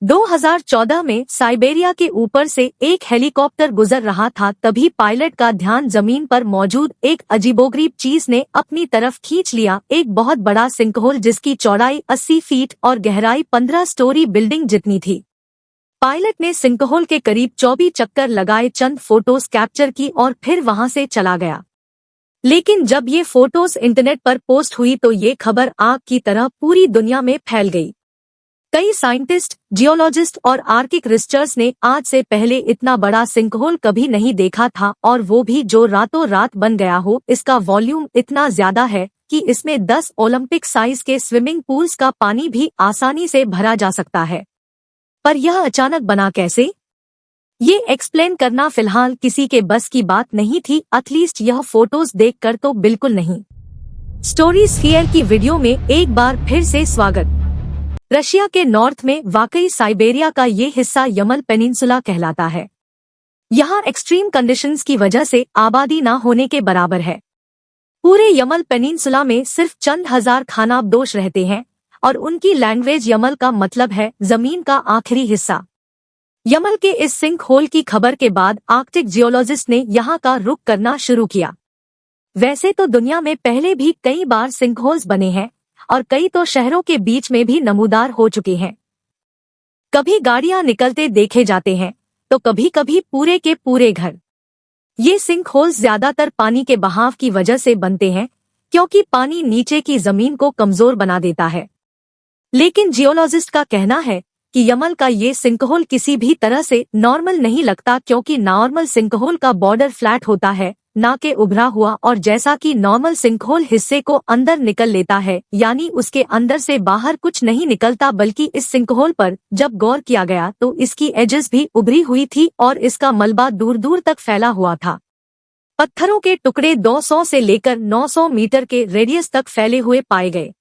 2014 में साइबेरिया के ऊपर से एक हेलीकॉप्टर गुजर रहा था, तभी पायलट का ध्यान जमीन पर मौजूद एक अजीबोगरीब चीज ने अपनी तरफ खींच लिया। एक बहुत बड़ा सिंकहोल जिसकी चौड़ाई 80 फीट और गहराई 15 स्टोरी बिल्डिंग जितनी थी। पायलट ने सिंकहोल के करीब 24 चक्कर लगाए, चंद फोटोज कैप्चर की और फिर वहां से चला गया। लेकिन जब ये फोटोज इंटरनेट पर पोस्ट हुई तो ये खबर आग की तरह पूरी दुनिया में फैल गई। कई साइंटिस्ट, जियोलॉजिस्ट और आर्किक रिसर्चर्स ने आज से पहले इतना बड़ा सिंकहोल कभी नहीं देखा था, और वो भी जो रातों रात बन गया हो। इसका वॉल्यूम इतना ज्यादा है कि इसमें 10 ओलंपिक साइज के स्विमिंग पूल्स का पानी भी आसानी से भरा जा सकता है। पर यह अचानक बना कैसे, ये एक्सप्लेन करना फिलहाल किसी के बस की बात नहीं थी, एटलीस्ट यह फोटोज देखकर तो बिल्कुल नहीं। स्टोरी स्फीयर की वीडियो में एक बार फिर से स्वागत। रशिया के नॉर्थ में वाकई साइबेरिया का ये हिस्सा यमल पेनिनसुला कहलाता है। यहाँ एक्सट्रीम कंडीशंस की वजह से आबादी न होने के बराबर है। पूरे यमल पेनिनसुला में सिर्फ चंद हजार खानाबदोश रहते हैं, और उनकी लैंग्वेज यमल का मतलब है जमीन का आखिरी हिस्सा। यमल के इस सिंक होल की खबर के बाद आर्कटिक जियोलॉजिस्ट ने यहाँ का रुख करना शुरू किया। वैसे तो दुनिया में पहले भी कई बार सिंक होल्स बने हैं, और कई तो शहरों के बीच में भी नमूदार हो चुके हैं। कभी गाड़ियां निकलते देखे जाते हैं, तो कभी कभी पूरे के पूरे घर। ये सिंक होल्स ज्यादातर पानी के बहाव की वजह से बनते हैं, क्योंकि पानी नीचे की जमीन को कमजोर बना देता है। लेकिन जियोलॉजिस्ट का कहना है कि यमल का ये सिंकहोल किसी भी तरह से नॉर्मल नहीं लगता, क्योंकि नॉर्मल सिंकहोल का बॉर्डर फ्लैट होता है, ना के उभरा हुआ, और जैसा कि नॉर्मल सिंकहोल हिस्से को अंदर निकल लेता है, यानी उसके अंदर से बाहर कुछ नहीं निकलता, बल्कि इस सिंकहोल पर जब गौर किया गया तो इसकी एजेस भी उभरी हुई थी और इसका मलबा दूर दूर तक फैला हुआ था। पत्थरों के टुकड़े 200 से लेकर 900 मीटर के रेडियस तक फैले हुए पाए गए।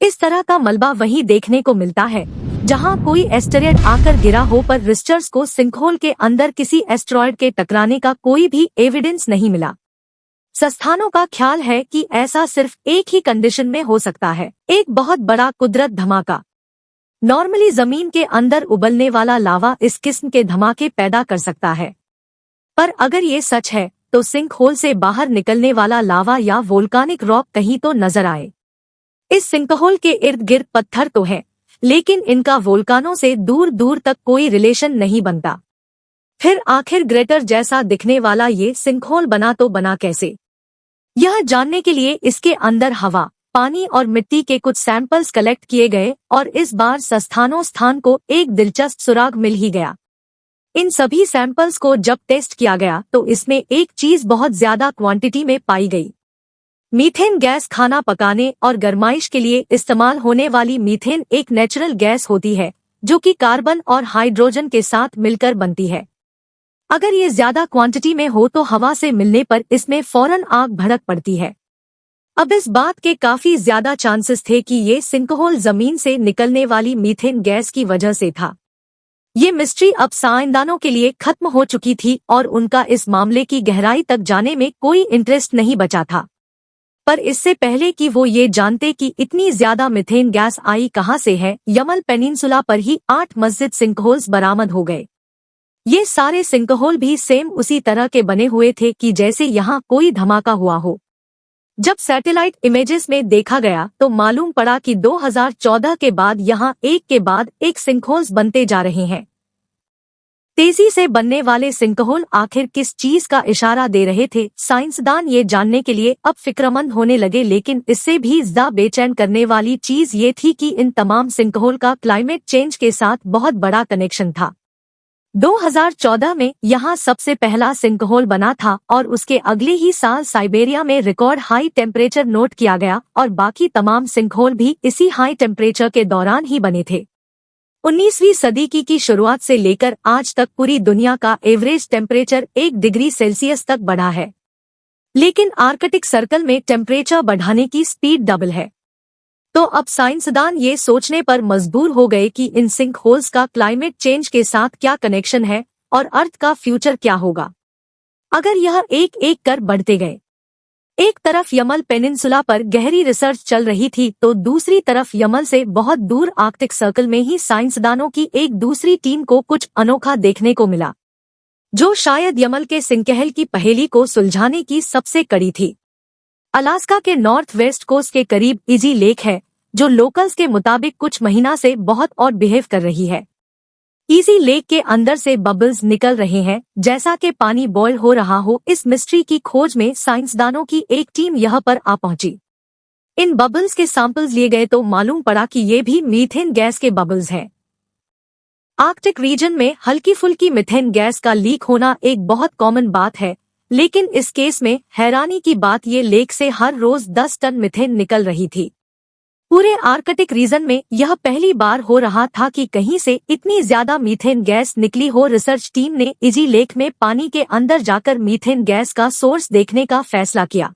इस तरह का मलबा वहीं देखने को मिलता है जहां कोई एस्टेरॉयड आकर गिरा हो, पर रिसर्चर्स को सिंकहोल के अंदर किसी एस्टेरॉयड के टकराने का कोई भी एविडेंस नहीं मिला। संस्थानों का ख्याल है कि ऐसा सिर्फ एक ही कंडीशन में हो सकता है, एक बहुत बड़ा कुदरत धमाका। नॉर्मली जमीन के अंदर उबलने वाला लावा इस किस्म के धमाके पैदा कर सकता है, पर अगर ये सच है तो सिंकहोल से बाहर निकलने वाला लावा या वोल्कानिक रॉक कहीं तो नजर आए। इस सिंकहोल के इर्द गिर्द पत्थर तो है, लेकिन इनका वोल्कानों से दूर दूर तक कोई रिलेशन नहीं बनता। फिर आखिर ग्रेटर जैसा दिखने वाला ये सिंकहोल बना तो बना कैसे? यह जानने के लिए इसके अंदर हवा, पानी और मिट्टी के कुछ सैंपल्स कलेक्ट किए गए, और इस बार संस्थान को एक दिलचस्प सुराग मिल ही गया। इन सभी सैंपल्स को जब टेस्ट किया गया तो इसमें एक चीज बहुत ज्यादा क्वांटिटी में पाई गई। मीथेन गैस खाना पकाने और गर्माइश के लिए इस्तेमाल होने वाली मीथेन एक नेचुरल गैस होती है, जो कि कार्बन और हाइड्रोजन के साथ मिलकर बनती है। अगर ये ज्यादा क्वांटिटी में हो तो हवा से मिलने पर इसमें फौरन आग भड़क पड़ती है। अब इस बात के काफी ज्यादा चांसेस थे कि ये सिंकहोल जमीन से निकलने वाली मीथेन गैस की वजह से था। ये मिस्ट्री अब साइंसदानों के लिए खत्म हो चुकी थी और उनका इस मामले की गहराई तक जाने में कोई इंटरेस्ट नहीं बचा था। पर इससे पहले कि वो ये जानते कि इतनी ज्यादा मीथेन गैस आई कहां से है, यमल पेनिनसुला पर ही 8 मस्जिद सिंकहोल्स बरामद हो गए। ये सारे सिंकहोल भी सेम उसी तरह के बने हुए थे कि जैसे यहाँ कोई धमाका हुआ हो। जब सैटेलाइट इमेजेस में देखा गया तो मालूम पड़ा कि 2014 के बाद यहाँ एक के बाद एक सिंकहोल्स बनते जा रहे हैं। तेजी से बनने वाले सिंकहोल आखिर किस चीज का इशारा दे रहे थे, साइंसदान ये जानने के लिए अब फिक्रमंद होने लगे। लेकिन इससे भी ज्यादा बेचैन करने वाली चीज ये थी कि इन तमाम सिंकहोल का क्लाइमेट चेंज के साथ बहुत बड़ा कनेक्शन था। 2014 में यहाँ सबसे पहला सिंकहोल बना था, और उसके अगले ही साल साइबेरिया में रिकॉर्ड हाई टेम्परेचर नोट किया गया, और बाकी तमाम सिंकहोल भी इसी हाई टेम्परेचर के दौरान ही बने थे। 19वीं सदी की शुरुआत से लेकर आज तक पूरी दुनिया का एवरेज टेम्परेचर 1 डिग्री सेल्सियस तक बढ़ा है, लेकिन आर्कटिक सर्कल में टेम्परेचर बढ़ाने की स्पीड डबल है। तो अब साइंसदान ये सोचने पर मजबूर हो गए कि इन सिंक होल्स का क्लाइमेट चेंज के साथ क्या कनेक्शन है और अर्थ का फ्यूचर क्या होगा अगर यह एक एक कर बढ़ते गए। एक तरफ यमल पेनिनसुला पर गहरी रिसर्च चल रही थी तो दूसरी तरफ यमल से बहुत दूर आर्कटिक सर्कल में ही साइंसदानों की एक दूसरी टीम को कुछ अनोखा देखने को मिला, जो शायद यमल के सिंकहल की पहेली को सुलझाने की सबसे कड़ी थी। अलास्का के नॉर्थ वेस्ट कोस्ट के करीब इजी लेक है, जो लोकल्स के मुताबिक कुछ महीना से बहुत ऑड बिहेव कर रही है। इजी लेक के अंदर से बबल्स निकल रहे हैं जैसा कि पानी बॉयल हो रहा हो। इस मिस्ट्री की खोज में साइंसदानों की एक टीम यहां पर आ पहुंची। इन बबल्स के सैंपल्स लिए गए तो मालूम पड़ा कि ये भी मीथेन गैस के बबल्स हैं। आर्कटिक रीजन में हल्की फुल्की मीथेन गैस का लीक होना एक बहुत कॉमन बात है, लेकिन इस केस में हैरानी की बात ये लेक से हर रोज 10 टन मीथेन निकल रही थी। पूरे आर्कटिक रीजन में यह पहली बार हो रहा था कि कहीं से इतनी ज्यादा मीथेन गैस निकली हो। रिसर्च टीम ने इजी लेक में पानी के अंदर जाकर मीथेन गैस का सोर्स देखने का फैसला किया।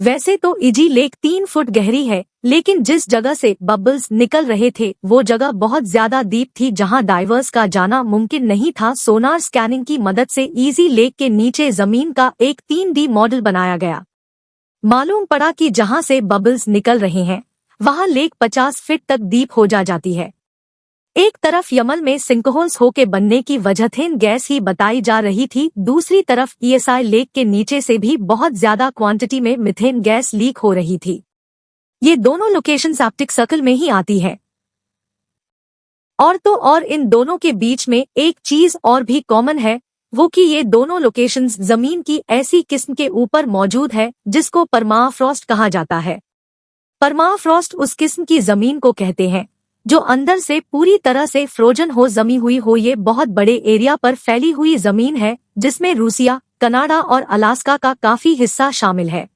वैसे तो इजी लेक 3 फुट गहरी है, लेकिन जिस जगह से बबल्स निकल रहे थे वो जगह बहुत ज्यादा डीप थी जहां डाइवर्स का जाना मुमकिन नहीं था। सोनार स्कैनिंग की मदद से इजी लेक के नीचे जमीन का एक 3D मॉडल बनाया गया। मालूम पड़ा कि जहां से बबल्स निकल रहे हैं वहां लेक 50 फीट तक डीप हो जाती है। एक तरफ यमल में सिंकहोल्स होके बनने की वजह मीथेन गैस ही बताई जा रही थी, दूसरी तरफ ईएसआई लेक के नीचे से भी बहुत ज्यादा क्वांटिटी में मीथेन गैस लीक हो रही थी। ये दोनों लोकेशंस आर्कटिक सर्कल में ही आती है। और तो और इन दोनों के बीच में एक चीज और भी कॉमन है, वो कि ये दोनों लोकेशंस जमीन की ऐसी किस्म के ऊपर मौजूद है जिसको परमाफ्रॉस्ट कहा जाता है। परमाफ्रॉस्ट उस किस्म की जमीन को कहते हैं जो अंदर से पूरी तरह से फ्रोजन हो, जमी हुई हो। ये बहुत बड़े एरिया पर फैली हुई जमीन है जिसमें रूसिया, कनाडा और अलास्का का काफी हिस्सा शामिल है।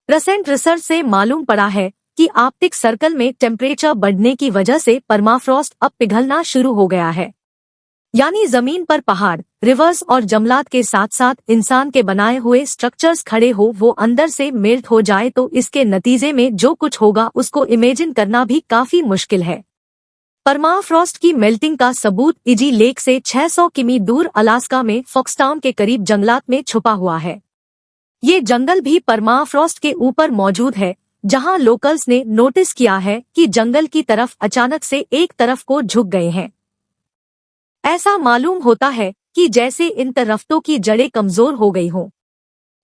रिसेंट रिसर्च से मालूम पड़ा है कि आर्कटिक सर्कल में टेम्परेचर बढ़ने की वजह से परमाफ्रॉस्ट अब पिघलना शुरू हो गया है। यानी जमीन पर पहाड़, रिवर्स और जंगलात के साथ साथ इंसान के बनाए हुए स्ट्रक्चर्स खड़े हो, वो अंदर से मेल्ट हो जाए तो इसके नतीजे में जो कुछ होगा उसको इमेजिन करना भी काफी मुश्किल है। परमाफ्रॉस्ट की मेल्टिंग का सबूत इजी लेक से 600 किमी दूर अलास्का में फॉक्सटाउन के करीब जंगलात में छुपा हुआ है। ये जंगल भी परमाफ्रॉस्ट के ऊपर मौजूद है, जहां लोकल्स ने नोटिस किया है कि जंगल की तरफ अचानक से एक तरफ को झुक गए हैं। ऐसा मालूम होता है कि जैसे इन तरफ्तों की जड़ें कमजोर हो गई हों।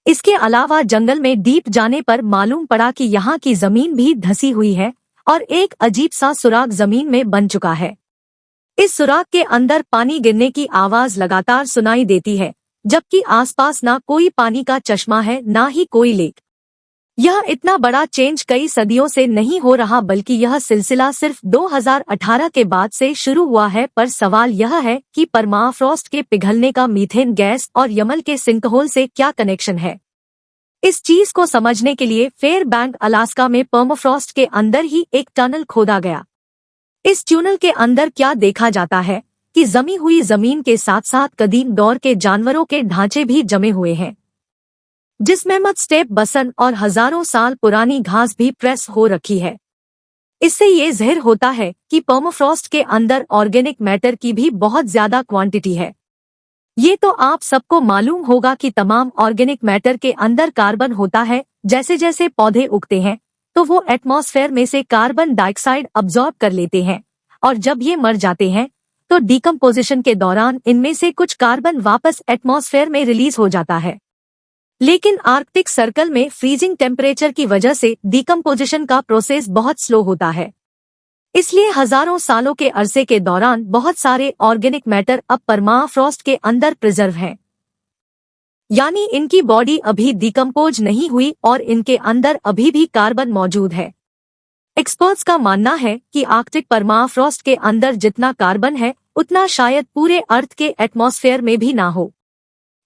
इसके अलावा जंगल में डीप जाने पर मालूम पड़ा कि यहाँ की जमीन भी धंसी हुई है और एक अजीब सा सुराग जमीन में बन चुका है। इस सुराग के अंदर पानी गिरने की आवाज लगातार सुनाई देती है, जबकि आसपास ना कोई पानी का चश्मा है ना ही कोई लेक। यह इतना बड़ा चेंज कई सदियों से नहीं हो रहा, बल्कि यह सिलसिला सिर्फ 2018 के बाद से शुरू हुआ है। पर सवाल यह है कि परमाफ्रॉस्ट के पिघलने का मीथेन गैस और यमल के सिंकहोल से क्या कनेक्शन है। इस चीज को समझने के लिए फेयरबैंक अलास्का में परमाफ्रॉस्ट के अंदर ही एक टनल खोदा गया। इस ट्यूनल के अंदर क्या देखा जाता है कि जमी हुई जमीन के साथ साथ कदीम दौर के जानवरों के ढांचे भी जमे हुए हैं, जिसमें मत स्टेप बसन और हजारों साल पुरानी घास भी प्रेस हो रखी है। इससे ये ज़ाहिर होता है कि परमाफ्रॉस्ट के अंदर ऑर्गेनिक मैटर की भी बहुत ज्यादा क्वांटिटी है। ये तो आप सबको मालूम होगा कि तमाम ऑर्गेनिक मैटर के अंदर कार्बन होता है। जैसे जैसे पौधे उगते हैं तो वो एटमॉस्फेयर में से कार्बन डाइऑक्साइड अब्जॉर्ब कर लेते हैं, और जब ये मर जाते हैं तो डिकम्पोजिशन के दौरान इनमें से कुछ कार्बन वापस एटमॉस्फेयर में रिलीज हो जाता है। लेकिन आर्कटिक सर्कल में फ्रीजिंग टेम्परेचर की वजह से डिकम्पोजिशन का प्रोसेस बहुत स्लो होता है। इसलिए हजारों सालों के अरसे के दौरान बहुत सारे ऑर्गेनिक मैटर अब परमाफ्रॉस्ट के अंदर प्रिजर्व हैं। यानी इनकी बॉडी अभी डिकम्पोज नहीं हुई और इनके अंदर अभी भी कार्बन मौजूद है। एक्सपर्ट्स का मानना है कि आर्कटिक परमाफ्रॉस्ट के अंदर जितना कार्बन है उतना शायद पूरे अर्थ के एटमॉस्फेयर में भी ना हो।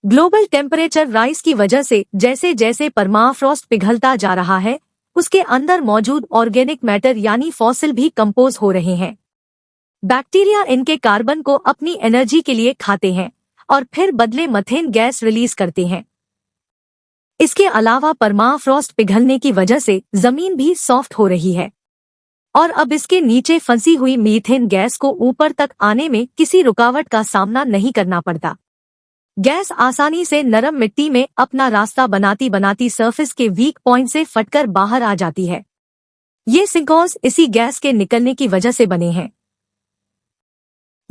ग्लोबल टेम्परेचर राइज की वजह से जैसे जैसे परमाफ्रॉस्ट पिघलता जा रहा है उसके अंदर मौजूद ऑर्गेनिक मैटर यानी फॉसिल भी कंपोज हो रहे हैं। बैक्टीरिया इनके कार्बन को अपनी एनर्जी के लिए खाते हैं और फिर बदले मीथेन गैस रिलीज करते हैं। इसके अलावा परमाफ्रॉस्ट पिघलने की वजह से जमीन भी सॉफ्ट हो रही है और अब इसके नीचे फंसी हुई मीथेन गैस को ऊपर तक आने में किसी रुकावट का सामना नहीं करना पड़ता। गैस आसानी से नरम मिट्टी में अपना रास्ता बनाती बनाती सरफेस के वीक पॉइंट से फटकर बाहर आ जाती है। ये सिंकहोल्स इसी गैस के निकलने की वजह से बने हैं।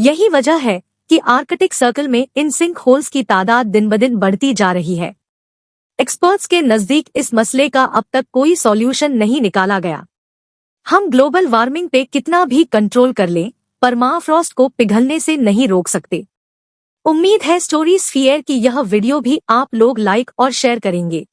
यही वजह है कि आर्कटिक सर्कल में इन सिंक होल्स की तादाद दिन ब दिन बढ़ती जा रही है। एक्सपर्ट्स के नजदीक इस मसले का अब तक कोई सॉल्यूशन नहीं निकाला गया। हम ग्लोबल वार्मिंग पे कितना भी कंट्रोल कर लें, परमाफ्रॉस्ट को पिघलने से नहीं रोक सकते। उम्मीद है स्टोरी स्फीयर की यह वीडियो भी आप लोग लाइक और शेयर करेंगे।